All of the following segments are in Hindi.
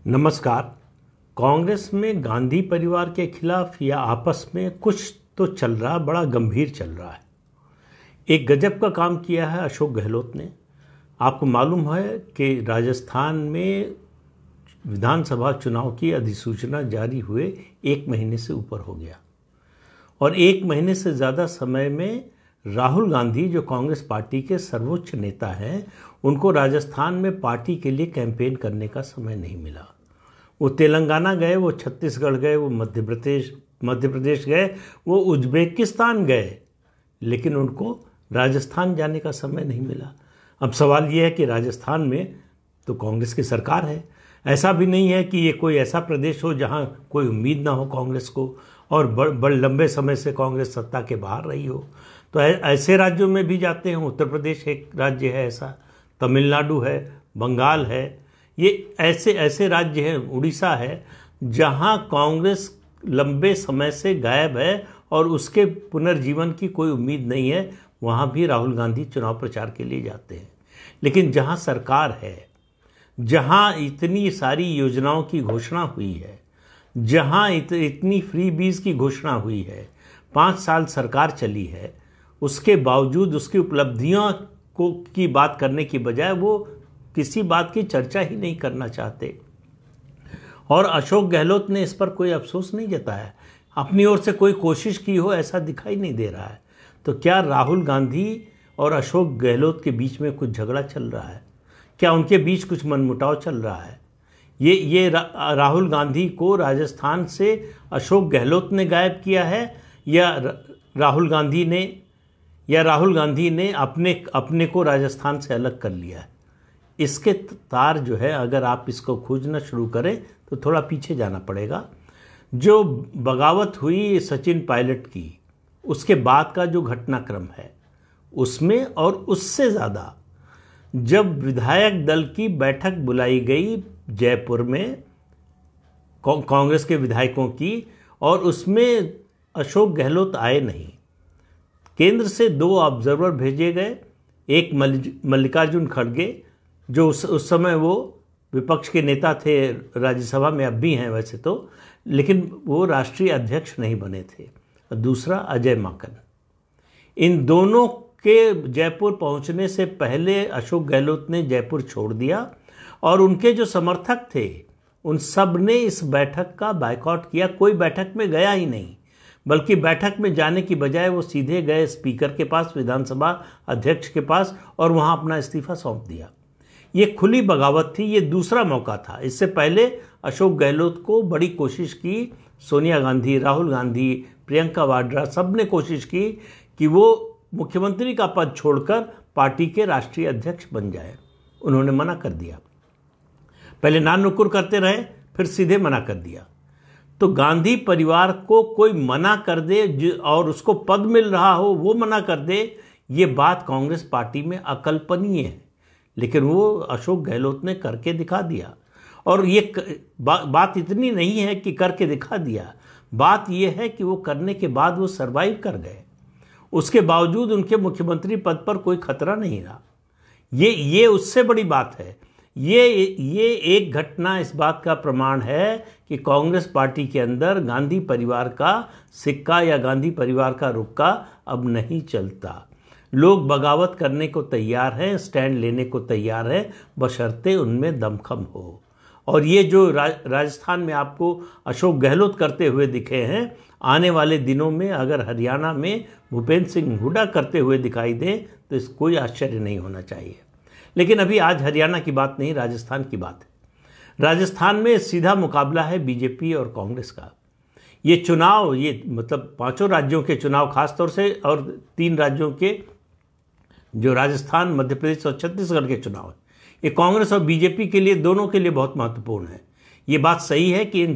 नमस्कार। कांग्रेस में गांधी परिवार के खिलाफ या आपस में कुछ तो चल रहा, बड़ा गंभीर चल रहा है। एक गजब का काम किया है अशोक गहलोत ने। आपको मालूम है कि राजस्थान में विधानसभा चुनाव की अधिसूचना जारी हुए 1 महीने से ऊपर हो गया और 1 महीने से ज़्यादा समय में राहुल गांधी, जो कांग्रेस पार्टी के सर्वोच्च नेता हैं, उनको राजस्थान में पार्टी के लिए कैंपेन करने का समय नहीं मिला। वो तेलंगाना गए, वो छत्तीसगढ़ गए, वो मध्य प्रदेश गए, वो उज्बेकिस्तान गए, लेकिन उनको राजस्थान जाने का समय नहीं मिला। अब सवाल ये है कि राजस्थान में तो कांग्रेस की सरकार है। ऐसा भी नहीं है कि ये कोई ऐसा प्रदेश हो जहाँ कोई उम्मीद ना हो कांग्रेस को और बड़े लंबे समय से कांग्रेस सत्ता के बाहर रही हो। तो ऐसे राज्यों में भी जाते हैं। उत्तर प्रदेश एक राज्य है ऐसा, तमिलनाडु है, बंगाल है, ये ऐसे राज्य हैं, उड़ीसा है, जहां कांग्रेस लंबे समय से गायब है और उसके पुनर्जीवन की कोई उम्मीद नहीं है। वहां भी राहुल गांधी चुनाव प्रचार के लिए जाते हैं। लेकिन जहां सरकार है, जहां इतनी सारी योजनाओं की घोषणा हुई है, जहां इतनी फ्री बीज की घोषणा हुई है, 5 साल सरकार चली है, उसके बावजूद उसकी उपलब्धियों की बात करने की बजाय वो किसी बात की चर्चा ही नहीं करना चाहते। और अशोक गहलोत ने इस पर कोई अफसोस नहीं जताया, अपनी ओर से कोई कोशिश की हो ऐसा दिखाई नहीं दे रहा है। तो क्या राहुल गांधी और अशोक गहलोत के बीच में कुछ झगड़ा चल रहा है? क्या उनके बीच कुछ मनमुटाव चल रहा है? ये राहुल गांधी को राजस्थान से अशोक गहलोत ने गायब किया है या राहुल गांधी ने अपने को राजस्थान से अलग कर लिया है? इसके तार जो है, अगर आप इसको खोजना शुरू करें तो थोड़ा पीछे जाना पड़ेगा। जो बगावत हुई सचिन पायलट की, उसके बाद का जो घटनाक्रम है उसमें, और उससे ज़्यादा जब विधायक दल की बैठक बुलाई गई जयपुर में कांग्रेस के विधायकों की, और उसमें अशोक गहलोत आए नहीं। केंद्र से 2 ऑब्जर्वर भेजे गए, एक मल्लिकार्जुन खड़गे, जो उस समय वो विपक्ष के नेता थे राज्यसभा में, अब भी हैं वैसे तो, लेकिन वो राष्ट्रीय अध्यक्ष नहीं बने थे, और दूसरा अजय माकन। इन दोनों के जयपुर पहुंचने से पहले अशोक गहलोत ने जयपुर छोड़ दिया और उनके जो समर्थक थे उन सब ने इस बैठक का बायकॉट किया। कोई बैठक में गया ही नहीं, बल्कि बैठक में जाने की बजाय वो सीधे गए स्पीकर के पास, विधानसभा अध्यक्ष के पास, और वहाँ अपना इस्तीफा सौंप दिया। ये खुली बगावत थी, ये दूसरा मौका था। इससे पहले अशोक गहलोत को बड़ी कोशिश की, सोनिया गांधी, राहुल गांधी, प्रियंका वाड्रा, सब ने कोशिश की कि वो मुख्यमंत्री का पद छोड़कर पार्टी के राष्ट्रीय अध्यक्ष बन जाए। उन्होंने मना कर दिया। पहले नान नुकुर करते रहे, फिर सीधे मना कर दिया। तो गांधी परिवार को कोई मना कर दे और उसको पद मिल रहा हो, वो मना कर दे, ये बात कांग्रेस पार्टी में अकल्पनीय है। लेकिन वो अशोक गहलोत ने करके दिखा दिया। और ये बात इतनी नहीं है कि करके दिखा दिया, बात ये है कि वो करने के बाद वो सरवाइव कर गए। उसके बावजूद उनके मुख्यमंत्री पद पर कोई खतरा नहीं रहा। ये उससे बड़ी बात है। ये एक घटना इस बात का प्रमाण है कि कांग्रेस पार्टी के अंदर गांधी परिवार का सिक्का या गांधी परिवार का रुक्का अब नहीं चलता। लोग बगावत करने को तैयार हैं, स्टैंड लेने को तैयार हैं, बशर्ते उनमें दमखम हो। और ये जो राजस्थान में आपको अशोक गहलोत करते हुए दिखे हैं, आने वाले दिनों में अगर हरियाणा में भूपेंद्र सिंह हुड्डा करते हुए दिखाई दे तो इस कोई आश्चर्य नहीं होना चाहिए। लेकिन अभी आज हरियाणा की बात नहीं, राजस्थान की बात है। राजस्थान में सीधा मुकाबला है बीजेपी और कांग्रेस का। ये चुनाव, ये मतलब 5 राज्यों के चुनाव खासतौर से, और 3 राज्यों के जो राजस्थान, मध्य प्रदेश और छत्तीसगढ़ के चुनाव है, ये कांग्रेस और बीजेपी के लिए, दोनों के लिए बहुत महत्वपूर्ण है। ये बात सही है कि इन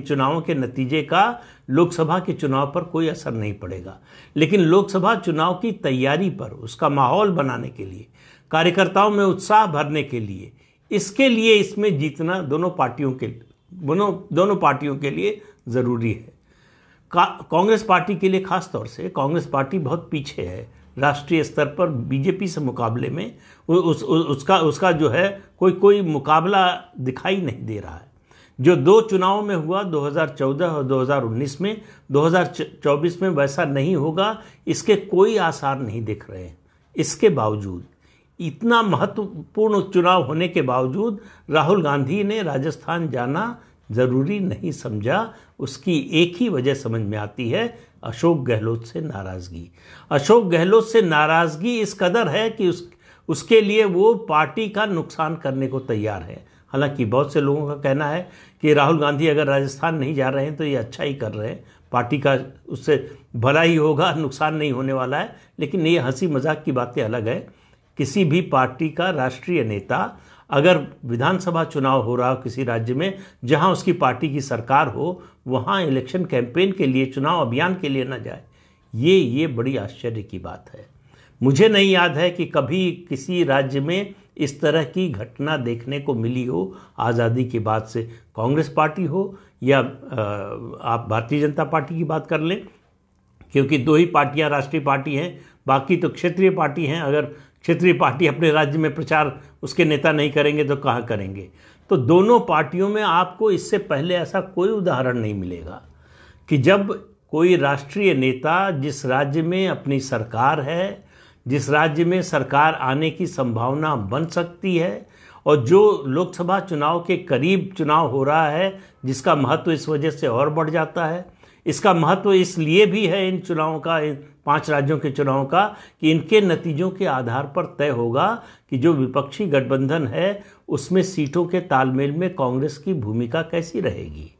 चुनावों के नतीजे का लोकसभा के चुनाव पर कोई असर नहीं पड़ेगा। लेकिन लोकसभा चुनाव की तैयारी पर, उसका माहौल बनाने के लिए, कार्यकर्ताओं में उत्साह भरने के लिए, इसके लिए इसमें जीतना दोनों पार्टियों के लिए ज़रूरी है। कांग्रेस पार्टी के लिए खास तौर से, कांग्रेस पार्टी बहुत पीछे है राष्ट्रीय स्तर पर बीजेपी से मुकाबले में उसका जो है कोई मुकाबला दिखाई नहीं दे रहा है। जो 2 चुनाव में हुआ 2014 और 2019 में, 2024 में वैसा नहीं होगा, इसके कोई आसार नहीं दिख रहे हैं। इसके बावजूद, इतना महत्वपूर्ण चुनाव होने के बावजूद राहुल गांधी ने राजस्थान जाना ज़रूरी नहीं समझा। उसकी एक ही वजह समझ में आती है, अशोक गहलोत से नाराज़गी। अशोक गहलोत से नाराज़गी इस कदर है कि उसके लिए वो पार्टी का नुकसान करने को तैयार है। हालांकि बहुत से लोगों का कहना है कि राहुल गांधी अगर राजस्थान नहीं जा रहे हैं तो ये अच्छा ही कर रहे हैं, पार्टी का उससे भला ही होगा, नुकसान नहीं होने वाला है। लेकिन ये हंसी मजाक की बातें अलग है। किसी भी पार्टी का राष्ट्रीय नेता अगर विधानसभा चुनाव हो रहा हो किसी राज्य में जहां उसकी पार्टी की सरकार हो, वहां इलेक्शन कैंपेन के लिए, चुनाव अभियान के लिए न जाए, ये बड़ी आश्चर्य की बात है। मुझे नहीं याद है कि कभी किसी राज्य में इस तरह की घटना देखने को मिली हो आज़ादी के बाद से। कांग्रेस पार्टी हो या आप भारतीय जनता पार्टी की बात कर लें, क्योंकि 2 ही पार्टियां राष्ट्रीय पार्टी हैं, बाकी तो क्षेत्रीय पार्टी हैं। अगर क्षेत्रीय पार्टी अपने राज्य में प्रचार उसके नेता नहीं करेंगे तो कहाँ करेंगे। तो दोनों पार्टियों में आपको इससे पहले ऐसा कोई उदाहरण नहीं मिलेगा कि जब कोई राष्ट्रीय नेता, जिस राज्य में अपनी सरकार है, जिस राज्य में सरकार आने की संभावना बन सकती है, और जो लोकसभा चुनाव के करीब चुनाव हो रहा है, जिसका महत्व इस वजह से और बढ़ जाता है। इसका महत्व इसलिए भी है इन चुनावों का, इन 5 राज्यों के चुनावों का, कि इनके नतीजों के आधार पर तय होगा कि जो विपक्षी गठबंधन है उसमें सीटों के तालमेल में कांग्रेस की भूमिका कैसी रहेगी।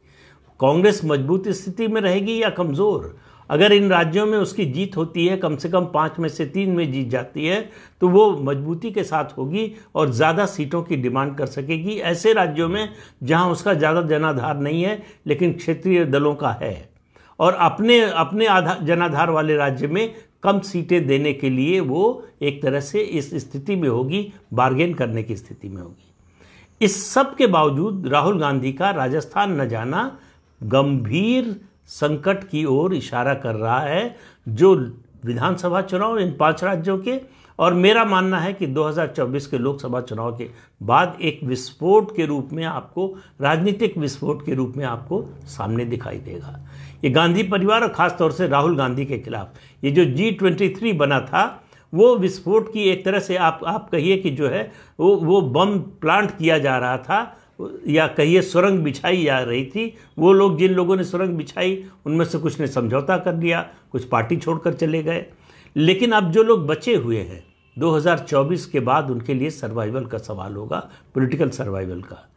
कांग्रेस मजबूत स्थिति में रहेगी या कमज़ोर। अगर इन राज्यों में उसकी जीत होती है, कम से कम 5 में से 3 में जीत जाती है, तो वो मजबूती के साथ होगी और ज़्यादा सीटों की डिमांड कर सकेगी। ऐसे राज्यों में जहां उसका ज़्यादा जनाधार नहीं है लेकिन क्षेत्रीय दलों का है, और अपने जनाधार वाले राज्य में कम सीटें देने के लिए वो एक तरह से इस स्थिति में होगी, बार्गेन करने की स्थिति में होगी। इस सब के बावजूद राहुल गांधी का राजस्थान न जाना गंभीर संकट की ओर इशारा कर रहा है, जो विधानसभा चुनाव इन 5 राज्यों के, और मेरा मानना है कि 2024 के लोकसभा चुनाव के बाद एक विस्फोट के रूप में आपको, राजनीतिक विस्फोट के रूप में आपको सामने दिखाई देगा। ये गांधी परिवार और खासतौर से राहुल गांधी के खिलाफ ये जो G23 बना था, वो विस्फोट की एक तरह से आप कहिए कि जो है वो बम प्लांट किया जा रहा था, या कहिए सुरंग बिछाई जा रही थी। वो लोग, जिन लोगों ने सुरंग बिछाई, उनमें से कुछ ने समझौता कर लिया, कुछ पार्टी छोड़कर चले गए। लेकिन अब जो लोग बचे हुए हैं 2024 के बाद, उनके लिए सर्वाइवल का सवाल होगा, पॉलिटिकल सर्वाइवल का।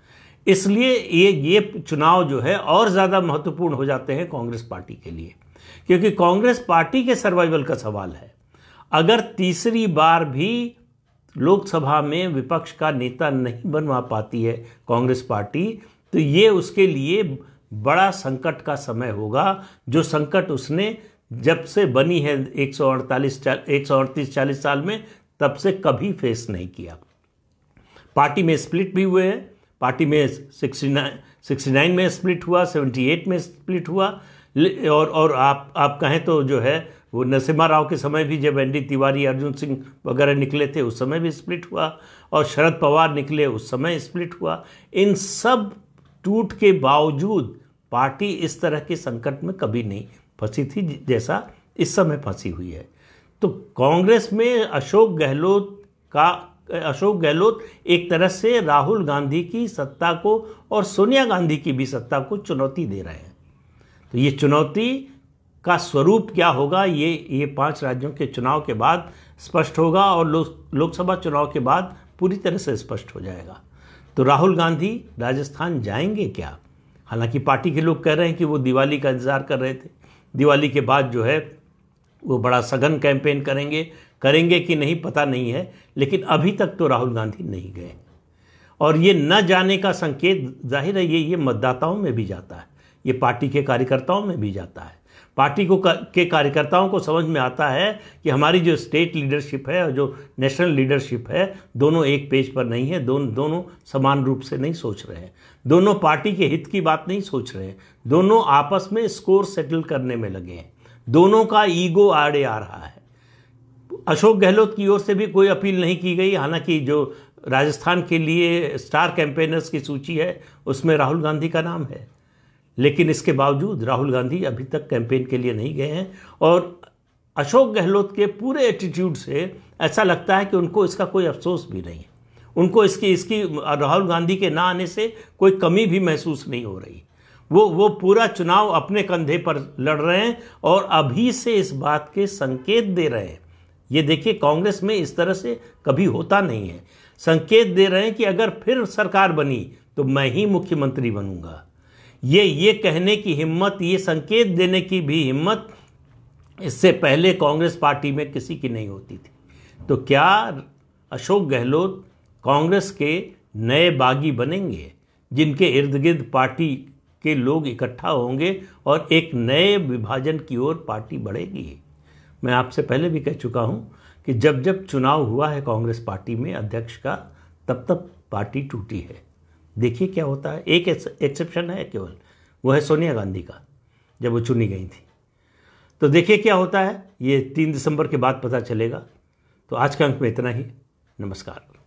इसलिए ये चुनाव जो है और ज़्यादा महत्वपूर्ण हो जाते हैं कांग्रेस पार्टी के लिए, क्योंकि कांग्रेस पार्टी के सर्वाइवल का सवाल है। अगर तीसरी बार भी लोकसभा में विपक्ष का नेता नहीं बनवा पाती है कांग्रेस पार्टी, तो ये उसके लिए बड़ा संकट का समय होगा, जो संकट उसने जब से बनी है 138-40 साल में, तब से कभी फेस नहीं किया। पार्टी में स्प्लिट भी हुए हैं, पार्टी में 69 में स्प्लिट हुआ, 78 में स्प्लिट हुआ, और आप कहें तो जो है वो नरसिम्हा राव के समय भी, जब एनडी तिवारी, अर्जुन सिंह वगैरह निकले थे, उस समय भी स्प्लिट हुआ, और शरद पवार निकले उस समय स्प्लिट हुआ। इन सब टूट के बावजूद पार्टी इस तरह के संकट में कभी नहीं फंसी थी जैसा इस समय फंसी हुई है। तो कांग्रेस में अशोक गहलोत एक तरह से राहुल गांधी की सत्ता को और सोनिया गांधी की भी सत्ता को चुनौती दे रहे हैं। तो ये चुनौती का स्वरूप क्या होगा, ये 5 राज्यों के चुनाव के बाद स्पष्ट होगा, और लोकसभा चुनाव के बाद पूरी तरह से स्पष्ट हो जाएगा। तो राहुल गांधी राजस्थान जाएंगे क्या? हालांकि पार्टी के लोग कह रहे हैं कि वो दिवाली का इंतजार कर रहे थे, दिवाली के बाद जो है वो बड़ा सघन कैंपेन करेंगे कि नहीं पता नहीं है, लेकिन अभी तक तो राहुल गांधी नहीं गए। और ये न जाने का संकेत जाहिर है ये मतदाताओं में भी जाता है, ये पार्टी के कार्यकर्ताओं में भी जाता है। पार्टी के कार्यकर्ताओं को समझ में आता है कि हमारी जो स्टेट लीडरशिप है और जो नेशनल लीडरशिप है, दोनों एक पेज पर नहीं है, दोनों समान रूप से नहीं सोच रहे हैं, दोनों पार्टी के हित की बात नहीं सोच रहे हैं, दोनों आपस में स्कोर सेटल करने में लगे हैं, दोनों का ईगो आड़े आ रहा है। अशोक गहलोत की ओर से भी कोई अपील नहीं की गई। हालांकि जो राजस्थान के लिए स्टार कैंपेनर्स की सूची है उसमें राहुल गांधी का नाम है, लेकिन इसके बावजूद राहुल गांधी अभी तक कैंपेन के लिए नहीं गए हैं। और अशोक गहलोत के पूरे एटीट्यूड से ऐसा लगता है कि उनको इसका कोई अफसोस भी नहीं है, उनको इसकी राहुल गांधी के ना आने से कोई कमी भी महसूस नहीं हो रही। वो पूरा चुनाव अपने कंधे पर लड़ रहे हैं और अभी से इस बात के संकेत दे रहे हैं। ये देखिए, कांग्रेस में इस तरह से कभी होता नहीं है। संकेत दे रहे हैं कि अगर फिर सरकार बनी तो मैं ही मुख्यमंत्री बनूंगा। ये कहने की हिम्मत, ये संकेत देने की भी हिम्मत इससे पहले कांग्रेस पार्टी में किसी की नहीं होती थी। तो क्या अशोक गहलोत कांग्रेस के नए बागी बनेंगे, जिनके इर्द गिर्द पार्टी के लोग इकट्ठा होंगे और एक नए विभाजन की ओर पार्टी बढ़ेगी? मैं आपसे पहले भी कह चुका हूं कि जब जब चुनाव हुआ है कांग्रेस पार्टी में अध्यक्ष का, तब तब पार्टी टूटी है। देखिए क्या होता है। एक एक्सेप्शन है केवल, वो है सोनिया गांधी का, जब वो चुनी गई थी। तो देखिए क्या होता है, ये 3 दिसंबर के बाद पता चलेगा। तो आज के अंक में इतना ही। नमस्कार।